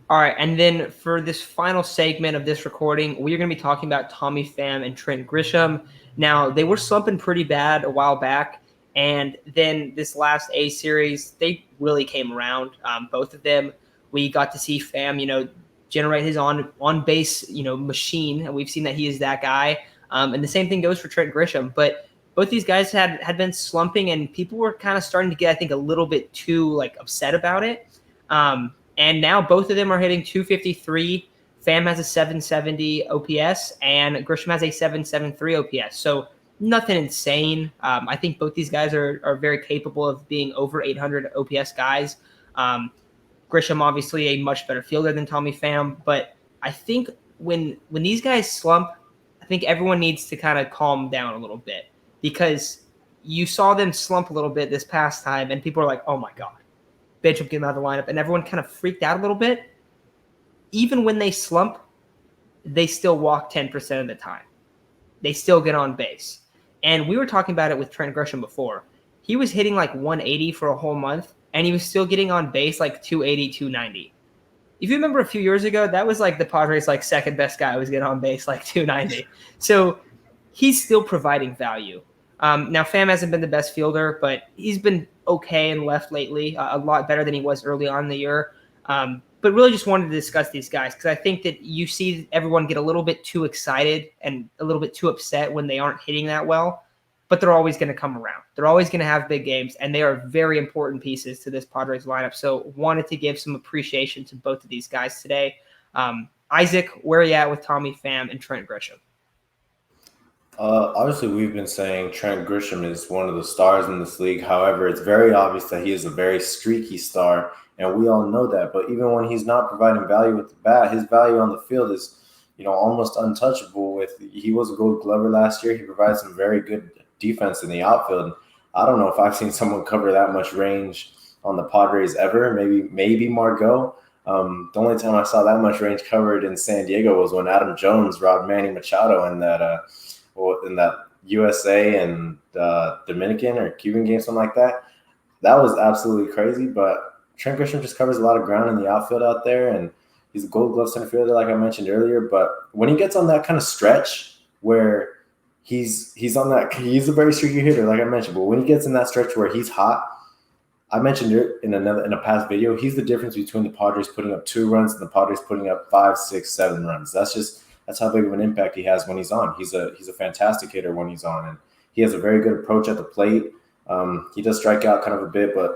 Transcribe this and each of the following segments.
All right, and then for this final segment of this recording, we're going to be talking about Tommy Pham and Trent Grisham. Now, they were slumping pretty bad a while back, and then this last A series, they really came around. Both of them, we got to see Pham, generate his on base, machine, and we've seen that he is that guy. And the same thing goes for Trent Grisham, but both these guys had been slumping, and people were kind of starting to get, I think, a little bit too upset about it. And now both of them are hitting 253. Pham has a 770 OPS, and Grisham has a 773 OPS. So nothing insane. I think both these guys are very capable of being over 800 OPS guys. Grisham obviously a much better fielder than Tommy Pham, but I think when these guys slump, I think everyone needs to kind of calm down a little bit, because you saw them slump a little bit this past time, and people are like, "Oh my God, bench him, get him out of the lineup," and everyone kind of freaked out a little bit. Even when they slump, they still walk 10% of the time. They still get on base. And we were talking about it with Trent Grisham before. He was hitting 180 for a whole month, and he was still getting on base 280, 290. If you remember a few years ago, that was the Padres' second best guy was getting on base 290. So he's still providing value. Now, Pham hasn't been the best fielder, but he's been okay in left lately, a lot better than he was early on in the year. But really just wanted to discuss these guys, because I think that you see everyone get a little bit too excited and a little bit too upset when they aren't hitting that well, but they're always going to come around. They're always going to have big games, and they are very important pieces to this Padres lineup. So wanted to give some appreciation to both of these guys today. Isaac, where are you at with Tommy Pham and Trent Grisham? Obviously, we've been saying Trent Grisham is one of the stars in this league. However, it's very obvious that he is a very streaky star, and we all know that. But even when he's not providing value with the bat, his value on the field is, almost untouchable. He was a Gold Glover last year. He provides some very good defense in the outfield. I don't know if I've seen someone cover that much range on the Padres ever. Maybe Margot. The only time I saw that much range covered in San Diego was when Adam Jones robbed Manny Machado in that USA and Dominican or Cuban game, something like that. That was absolutely crazy. But Trent Grisham just covers a lot of ground in the outfield out there, and he's a Gold Glove center fielder, like I mentioned earlier. But when he gets on that kind of stretch where he's a very streaky hitter, like I mentioned. But when he gets in that stretch where he's hot, I mentioned it in a past video. He's the difference between the Padres putting up 2 runs and the Padres putting up 5, 6, 7 runs. That's how big of an impact he has when he's on. He's a fantastic hitter when he's on, and he has a very good approach at the plate. He does strike out kind of a bit, but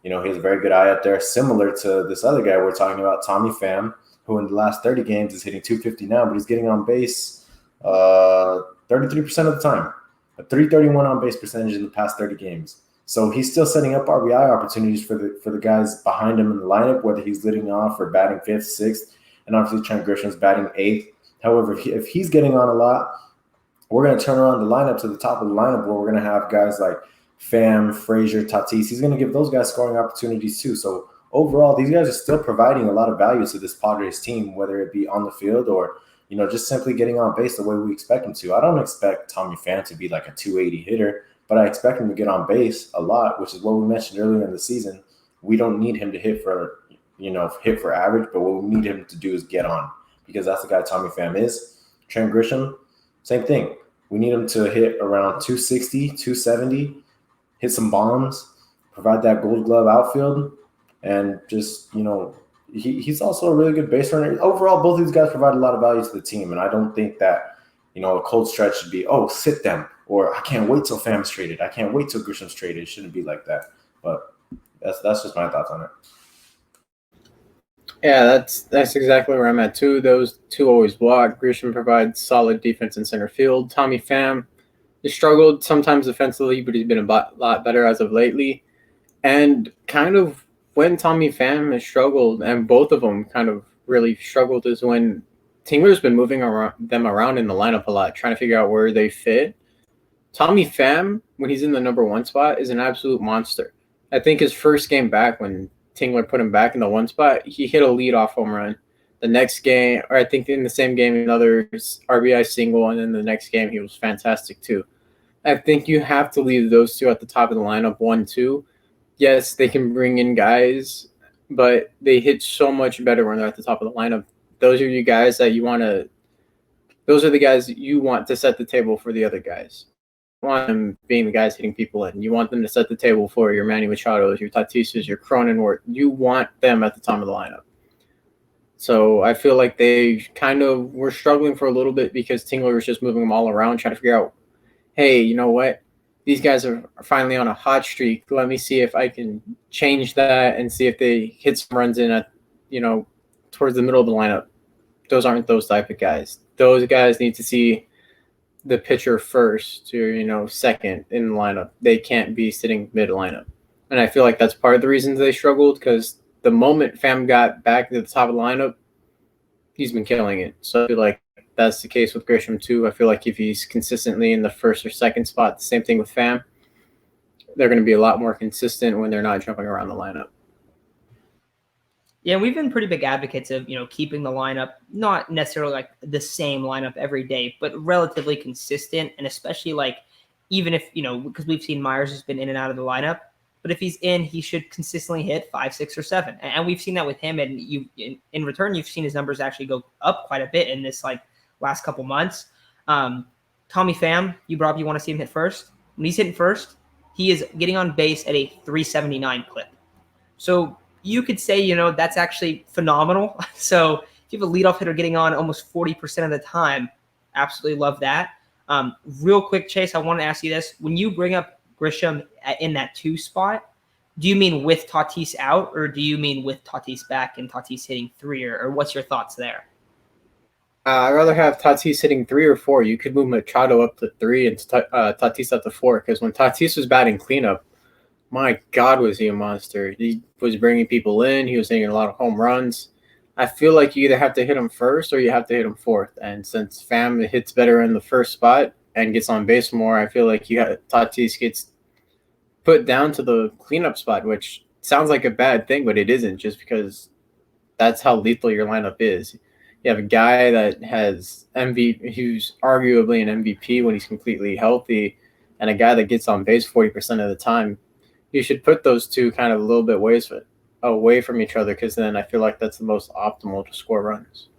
he has a very good eye out there, similar to this other guy we're talking about, Tommy Pham, who in the last 30 games is hitting 250 now, but he's getting on base 33% of the time, a 331 on base percentage in the past 30 games. So he's still setting up RBI opportunities for the guys behind him in the lineup, whether he's leading off or batting 5th, 6th, and obviously Trent Grisham's batting 8th. However, if he's getting on a lot, we're going to turn around the lineup to the top of the lineup where we're going to have guys like Pham, Frazier, Tatis. He's going to give those guys scoring opportunities too. So overall, these guys are still providing a lot of value to this Padres team, whether it be on the field or, just simply getting on base the way we expect him to. I don't expect Tommy Pham to be like a 280 hitter, but I expect him to get on base a lot, which is what we mentioned earlier in the season. We don't need him to hit for average, but what we need him to do is get on, because that's the guy Tommy Pham is. Trent Grisham, same thing. We need him to hit around 260, 270, hit some bombs, provide that Gold Glove outfield, and just, he's also a really good base runner. Overall, both of these guys provide a lot of value to the team, and I don't think that, a cold stretch should be, sit them, or I can't wait till Pham's traded. I can't wait till Grisham's traded. It shouldn't be like that. But that's just my thoughts on it. Yeah, that's exactly where I'm at too. Those two always walk. Grisham provides solid defense in center field. Tommy Pham has struggled sometimes defensively, but he's been a lot better as of lately. And kind of when Tommy Pham has struggled, and both of them kind of really struggled, is when Tingler's been moving them around in the lineup a lot, trying to figure out where they fit. Tommy Pham, when he's in the number 1 spot, is an absolute monster. I think his first game back, when Tingler put him back in the 1 spot, he hit a leadoff home run. The next game, or I think in the same game, another RBI single, and then the next game he was fantastic too. I think you have to leave those two at the top of the lineup, 1, 2. Yes, they can bring in guys but they hit so much better when they're at the top of the lineup. Those are you guys that you want to. Those are the guys that you want to set the table for the other guys. You want them being the guys hitting people in. You want them to set the table for your Manny Machados, your Tatises, your Cronenworth. You want them at the top of the lineup. So I feel like they kind of were struggling for a little bit because Tingler was just moving them all around, trying to figure out, hey, you know what? These guys are finally on a hot streak. Let me see if I can change that and see if they hit some runs in at, towards the middle of the lineup. Those aren't those type of guys. Those guys need to see the pitcher first or, second in the lineup. They can't be sitting mid lineup. And I feel like that's part of the reasons they struggled because the moment Pham got back to the top of the lineup, he's been killing it. So I feel like that's the case with Grisham too. I feel like if he's consistently in the first or second spot, the same thing with Pham, they're going to be a lot more consistent when they're not jumping around the lineup. Yeah, we've been pretty big advocates of, keeping the lineup, not necessarily like the same lineup every day, but relatively consistent. And especially even if, because we've seen Myers has been in and out of the lineup, but if he's in, he should consistently hit 5, 6, or 7. And we've seen that with him. And in return, you've seen his numbers actually go up quite a bit in this last couple months. Tommy Pham, you brought up you want to see him hit first. When he's hitting first, he is getting on base at a 379 clip. So you could say, that's actually phenomenal. So if you have a leadoff hitter getting on almost 40% of the time, absolutely love that. Real quick, Chase, I want to ask you this. When you bring up Grisham in that 2 spot, do you mean with Tatis out, or do you mean with Tatis back and Tatis hitting 3, or what's your thoughts there? I'd rather have Tatis hitting 3 or 4. You could move Machado up to 3 and Tatis up to 4, because when Tatis was batting cleanup, my God, was he a monster. He was bringing people in. He was hitting a lot of home runs. I feel like you either have to hit him first or you have to hit him fourth. And since Pham hits better in the first spot and gets on base more, I feel like Tatis gets put down to the cleanup spot, which sounds like a bad thing, but it isn't, just because that's how lethal your lineup is. You have a guy that has who's arguably an MVP when he's completely healthy, and a guy that gets on base 40% of the time. You should put those two kind of a little bit away from each other, because then I feel like that's the most optimal to score runs.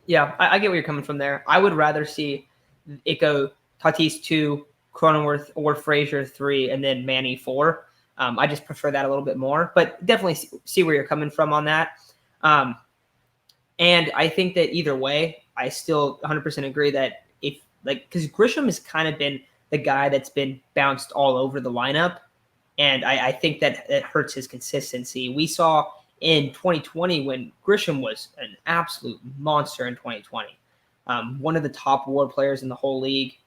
Yeah, I get where you're coming from there. I would rather see it go Tatis 2, Cronenworth or Frazier 3, and then Manny 4. I just prefer that a little bit more, but definitely see where you're coming from on that. And I think that either way, I still 100% agree that because Grisham has kind of been the guy that's been bounced all over the lineup. And I think that it hurts his consistency. We saw in 2020 when Grisham was an absolute monster in 2020, one of the top WAR players in the whole league.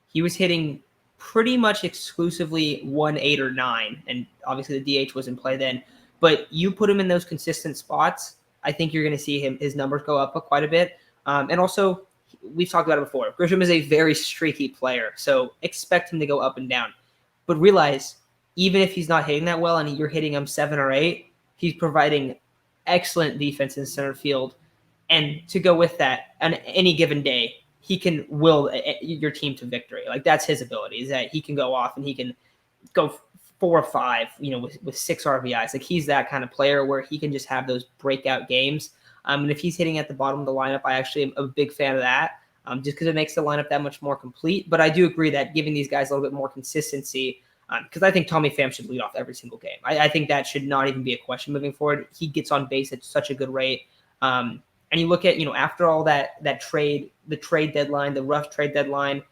He was hitting pretty much exclusively 1, 8, or 9. And obviously the DH was in play then. But you put him in those consistent spots, I think you're going to see his numbers go up quite a bit. And also, we've talked about it before. Grisham is a very streaky player, so expect him to go up and down. But realize, even if he's not hitting that well and you're hitting him 7 or 8, he's providing excellent defense in center field. And to go with that, on any given day, he can will your team to victory. That's his ability, is that he can go off and he can go 4 or 5, with 6 RBIs. He's that kind of player where he can just have those breakout games. And if he's hitting at the bottom of the lineup, I actually am a big fan of that, just because it makes the lineup that much more complete. But I do agree that giving these guys a little bit more consistency, because I think Tommy Pham should lead off every single game. I think that should not even be a question moving forward. He gets on base at such a good rate. And you look at, after all the trade deadline, the rough trade deadline,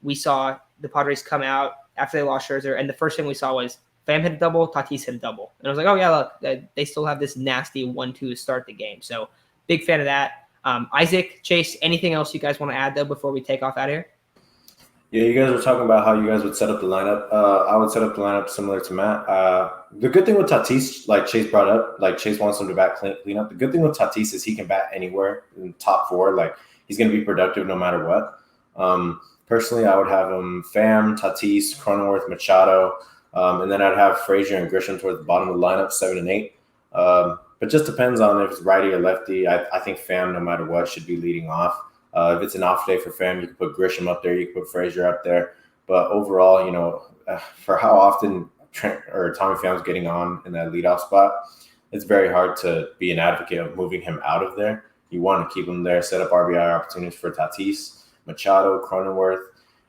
we saw the Padres come out after they lost Scherzer, and the first thing we saw was Pham hit a double, Tatis hit a double. And I was like, oh, yeah, look, they still have this nasty 1-2 to start the game. So big fan of that. Isaac, Chase, anything else you guys want to add, though, before we take off out of here? Yeah, you guys were talking about how you guys would set up the lineup. I would set up the lineup similar to Matt. The good thing with Tatis, like Chase brought up, Chase wants him to bat clean up. The good thing with Tatis is he can bat anywhere in top 4. He's going to be productive no matter what. Personally, I would have him Pham, Tatis, Cronenworth, Machado, and then I'd have Frazier and Grisham towards the bottom of the lineup, 7 and 8. But just depends on if it's righty or lefty. I think Pham, no matter what, should be leading off. If it's an off day for Pham, you can put Grisham up there, you can put Frazier up there. But overall, for how often Trent or Tommy Pham's getting on in that leadoff spot, it's very hard to be an advocate of moving him out of there. You want to keep him there, set up RBI opportunities for Tatis, Machado, Cronenworth.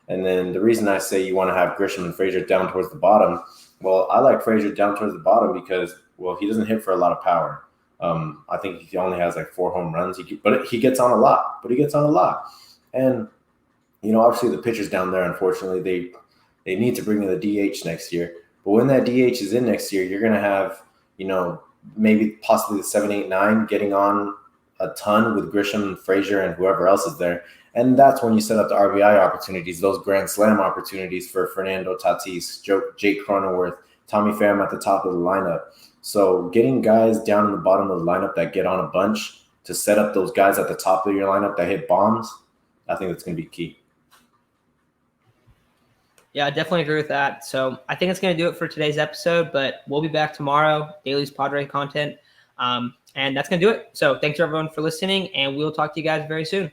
And then the reason I say you want to have Grisham and Frazier down towards the bottom, well, I like Frazier down towards the bottom because, well, he doesn't hit for a lot of power. I think he only has like 4 home runs, but he gets on a lot. And, you know, obviously the pitchers down there, unfortunately, they need to bring in the DH next year. But when that DH is in next year, you're going to have, you know, maybe possibly the 7, 8, 9 getting on a ton with Grisham, Frazier, and whoever else is there. And that's when you set up the RBI opportunities, those grand slam opportunities for Fernando Tatis, Jake Cronenworth, Tommy Pham at the top of the lineup. So getting guys down in the bottom of the lineup that get on a bunch to set up those guys at the top of your lineup that hit bombs, I think that's going to be key. Yeah, I definitely agree with that. So I think it's going to do it for today's episode, but we'll be back tomorrow, Daily's Padres Content. And that's going to do it. So thanks everyone for listening, and we'll talk to you guys very soon.